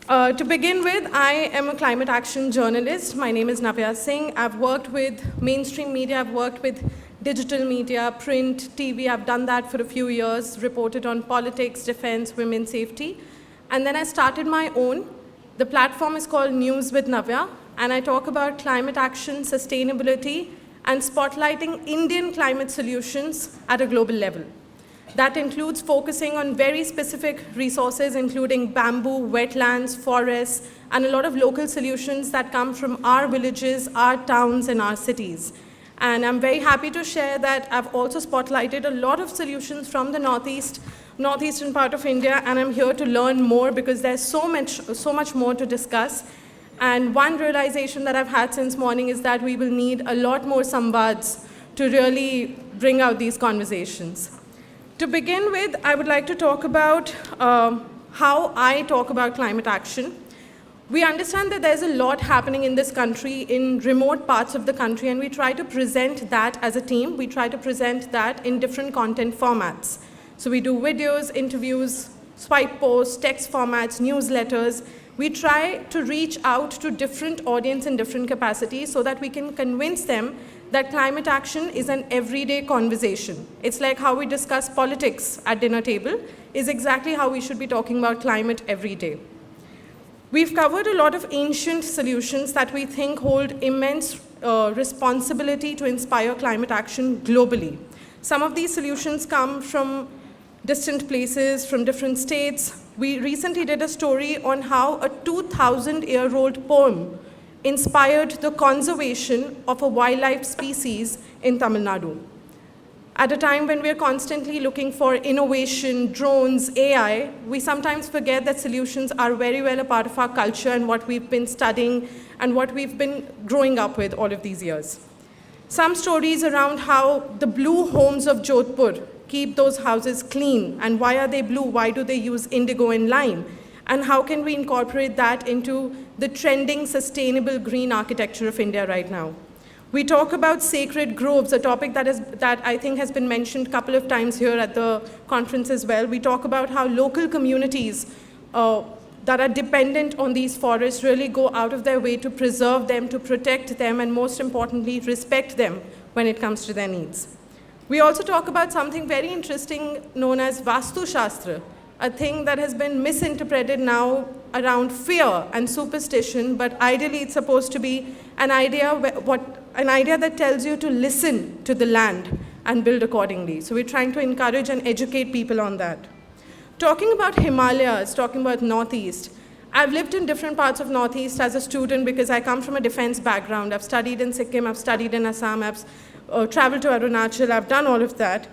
To begin with, I am a climate action journalist. My name is Navya Singh. I've worked with mainstream media, I've worked with digital media, print, TV. I've done that for a few years, reported on politics, defense, women's safety. And then I started my own. The platform is called News with Navya, and I talk about climate action, sustainability, and spotlighting Indian climate solutions at a global level. That includes focusing on very specific resources, including bamboo, wetlands, forests, and a lot of local solutions that come from our villages, our towns, and our cities. And I'm very happy to share that I've also spotlighted a lot of solutions from the northeastern part of India, and I'm here to learn more because there's so much more to discuss. And one realization that I've had since morning is that we will need a lot more samwads to really bring out these conversations. To begin with, I would like to talk about how I talk about climate action. We understand that there's a lot happening in this country, in remote parts of the country, and we try to present that as a team. We try to present that in different content formats. So we do videos, interviews, swipe posts, text formats, newsletters. We try to reach out to different audience in different capacities so that we can convince them that climate action is an everyday conversation. It's like how we discuss politics at dinner table is exactly how we should be talking about climate every day. We've covered a lot of ancient solutions that we think hold immense responsibility to inspire climate action globally. Some of these solutions come from distant places, from different states. We recently did a story on how a 2,000-year-old poem inspired the conservation of a wildlife species in Tamil Nadu. At a time when we're constantly looking for innovation, drones, AI, we sometimes forget that solutions are very well a part of our culture and what we've been studying and what we've been growing up with all of these years. Some stories around how the blue homes of Jodhpur keep those houses clean, and why are they blue? Why do they use indigo and lime? And how can we incorporate that into the trending sustainable green architecture of India right now? We talk about sacred groves, a topic that I think has been mentioned a couple of times here at the conference as well. We talk about how local communities that are dependent on these forests really go out of their way to preserve them, to protect them, and most importantly, respect them when it comes to their needs. We also talk about something very interesting known as Vastu Shastra, a thing that has been misinterpreted now around fear and superstition, but ideally it's supposed to be an idea that tells you to listen to the land and build accordingly. So we're trying to encourage and educate people on that. Talking about Himalayas, talking about Northeast, I've lived in different parts of Northeast as a student because I come from a defense background. I've studied in Sikkim, I've studied in Assam, I've traveled to Arunachal, I've done all of that.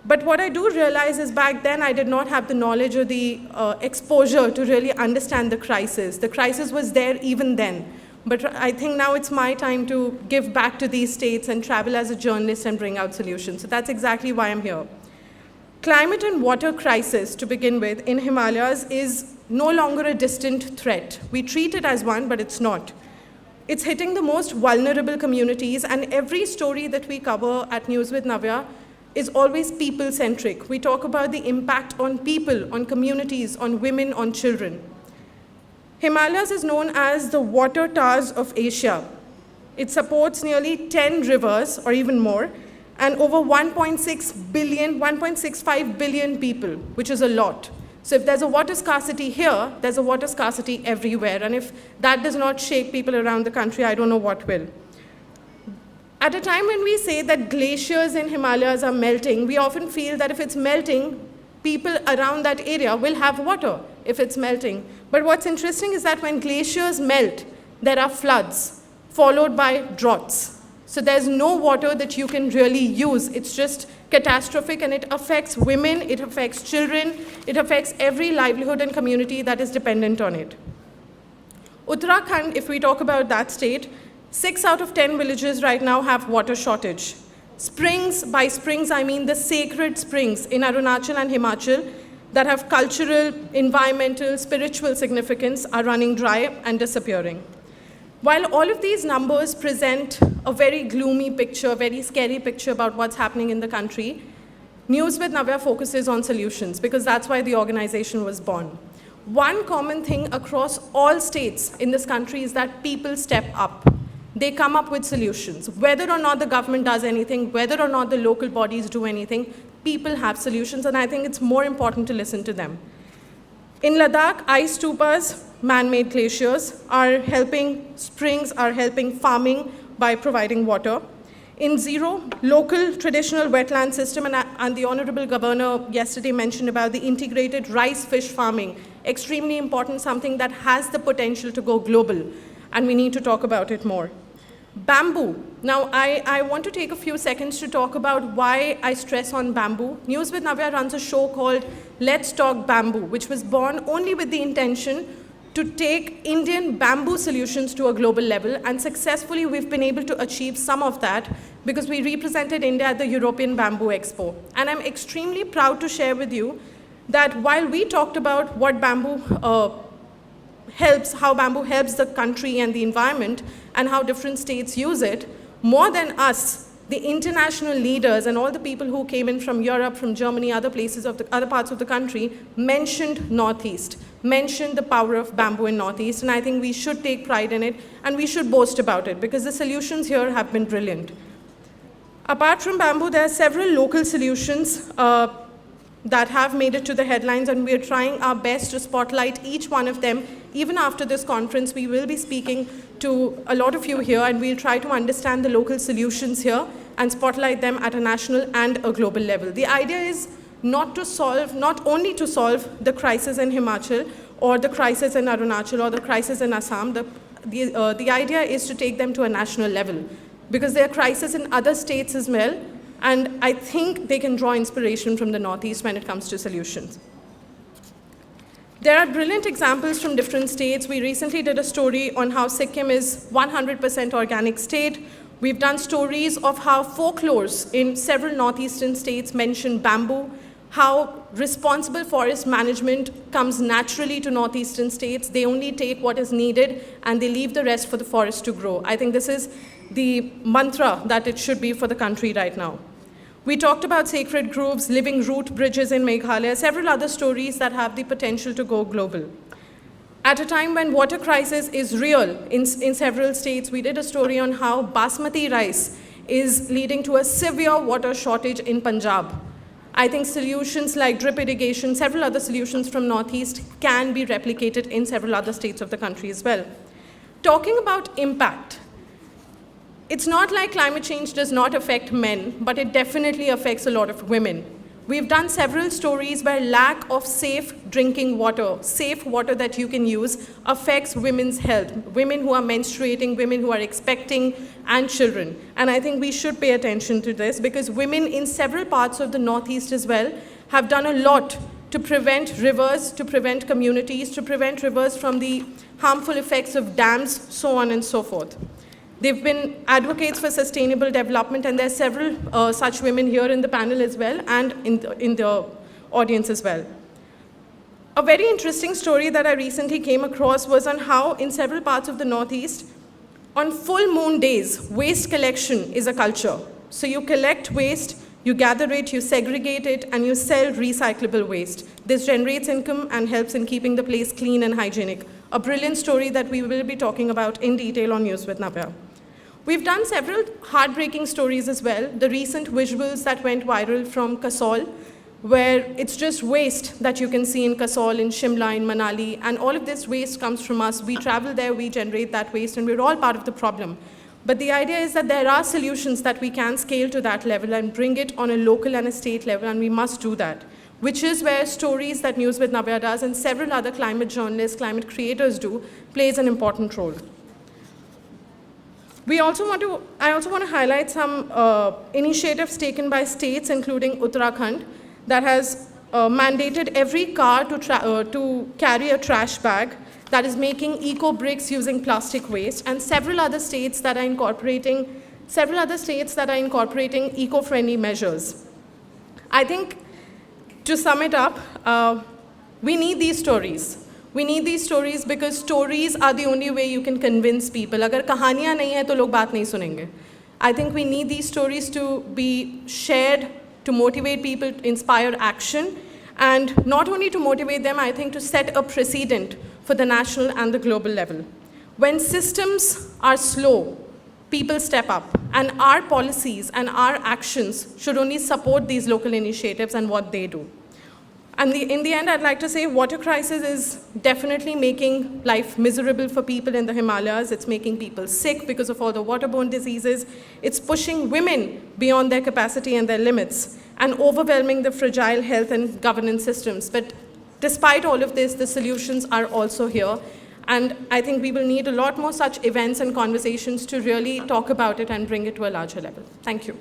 But what I do realize is back then I did not have the knowledge or the exposure to really understand the crisis. The crisis was there even then. But I think now it's my time to give back to these states and travel as a journalist and bring out solutions. So that's exactly why I'm here. Climate and water crisis, to begin with, in Himalayas is no longer a distant threat. We treat it as one, but it's not. It's hitting the most vulnerable communities, and every story that we cover at News with Navya is always people-centric. We talk about the impact on people, on communities, on women, on children. Himalayas is known as the water Taj of Asia. It supports nearly 10 rivers, or even more, and over 1.65 billion people, which is a lot. So if there's a water scarcity here, there's a water scarcity everywhere. And if that does not shake people around the country, I don't know what will. At a time when we say that glaciers in Himalayas are melting, we often feel that if it's melting, people around that area will have water if it's melting. But what's interesting is that when glaciers melt, there are floods, followed by droughts. So there's no water that you can really use. It's just catastrophic, and it affects women, it affects children, it affects every livelihood and community that is dependent on it. Uttarakhand, if we talk about that state, 6 out of 10 villages right now have water shortage. Springs, by springs I mean the sacred springs in Arunachal and Himachal that have cultural, environmental, spiritual significance are running dry and disappearing. While all of these numbers present a very gloomy picture, a very scary picture about what's happening in the country, News with Navya focuses on solutions because that's why the organization was born. one common thing across all states in this country is that people step up. They come up with solutions. Whether or not the government does anything, whether or not the local bodies do anything, people have solutions, and I think it's more important to listen to them. In Ladakh, ice stupas, man-made glaciers, are helping springs, are helping farming by providing water. In Zero, local traditional wetland system, and the Honorable Governor yesterday mentioned about the integrated rice fish farming, extremely important, something that has the potential to go global, and we need to talk about it more. Bamboo. Now, I want to take a few seconds to talk about why I stress on bamboo. News with Navya runs a show called Let's Talk Bamboo, which was born only with the intention to take Indian bamboo solutions to a global level, and successfully we've been able to achieve some of that because we represented India at the European Bamboo Expo. And I'm extremely proud to share with you that while we talked about what bamboo how bamboo helps the country and the environment and how different states use it, more than us, the international leaders and all the people who came in from Europe, from Germany, other places of the other parts of the country mentioned Northeast, mentioned the power of bamboo in Northeast, and I think we should take pride in it and we should boast about it because the solutions here have been brilliant. Apart from bamboo, there are several local solutions that have made it to the headlines, and we are trying our best to spotlight each one of them. Even after this conference, we will be speaking to a lot of you here, and we'll try to understand the local solutions here and spotlight them at a national and a global level. The idea is not only to solve the crisis in Himachal or the crisis in Arunachal or the crisis in Assam. The idea is to take them to a national level because there are crises in other states as well, and I think they can draw inspiration from the Northeast when it comes to solutions. There are brilliant examples from different states. We recently did a story on how Sikkim is 100% organic state. We've done stories of how folklores in several northeastern states mention bamboo, how responsible forest management comes naturally to northeastern states. They only take what is needed and they leave the rest for the forest to grow. I think this is the mantra that it should be for the country right now. We talked about sacred groves, living root bridges in Meghalaya, several other stories that have the potential to go global. At a time when water crisis is real in several states, we did a story on how basmati rice is leading to a severe water shortage in Punjab. I think solutions like drip irrigation, several other solutions from Northeast can be replicated in several other states of the country as well. Talking about impact, it's not like climate change does not affect men, but it definitely affects a lot of women. We've done several stories where lack of safe drinking water, safe water that you can use, affects women's health, women who are menstruating, women who are expecting, and children. And I think we should pay attention to this because women in several parts of the Northeast as well have done a lot to prevent rivers, to prevent communities, to prevent rivers from the harmful effects of dams, so on and so forth. They've been advocates for sustainable development, and there are several such women here in the panel as well and in the audience as well. A very interesting story that I recently came across was on how in several parts of the Northeast, on full moon days, waste collection is a culture. So you collect waste, you gather it, you segregate it, and you sell recyclable waste. This generates income and helps in keeping the place clean and hygienic. A brilliant story that we will be talking about in detail on News with Navya. We've done several heartbreaking stories as well. The recent visuals that went viral from Kasol, where it's just waste that you can see in Kasol, in Shimla, in Manali, and all of this waste comes from us. We travel there, we generate that waste, and we're all part of the problem. But the idea is that there are solutions that we can scale to that level and bring it on a local and a state level, and we must do that, which is where stories that News with Navya does and several other climate journalists, climate creators do, plays an important role. I also want to highlight some initiatives taken by states, including Uttarakhand, that has mandated every car to carry a trash bag, that is making eco-bricks using plastic waste, and several other states that are incorporating eco-friendly measures. I think, to sum it up, we need these stories. We need these stories because stories are the only way you can convince people. अगर कहानियाँ नहीं है तो लोग बात नहीं सुनेंगे. I think we need these stories to be shared, to motivate people, to inspire action, And not only to motivate them, I think to set a precedent for the national and the global level. When systems are slow, people step up, and our policies and our actions should only support these local initiatives and what they do. And in the end, I'd like to say water crisis is definitely making life miserable for people in the Himalayas. It's making people sick because of all the waterborne diseases. It's pushing women beyond their capacity and their limits, and overwhelming the fragile health and governance systems. But despite all of this, the solutions are also here. And I think we will need a lot more such events and conversations to really talk about it and bring it to a larger level. Thank you.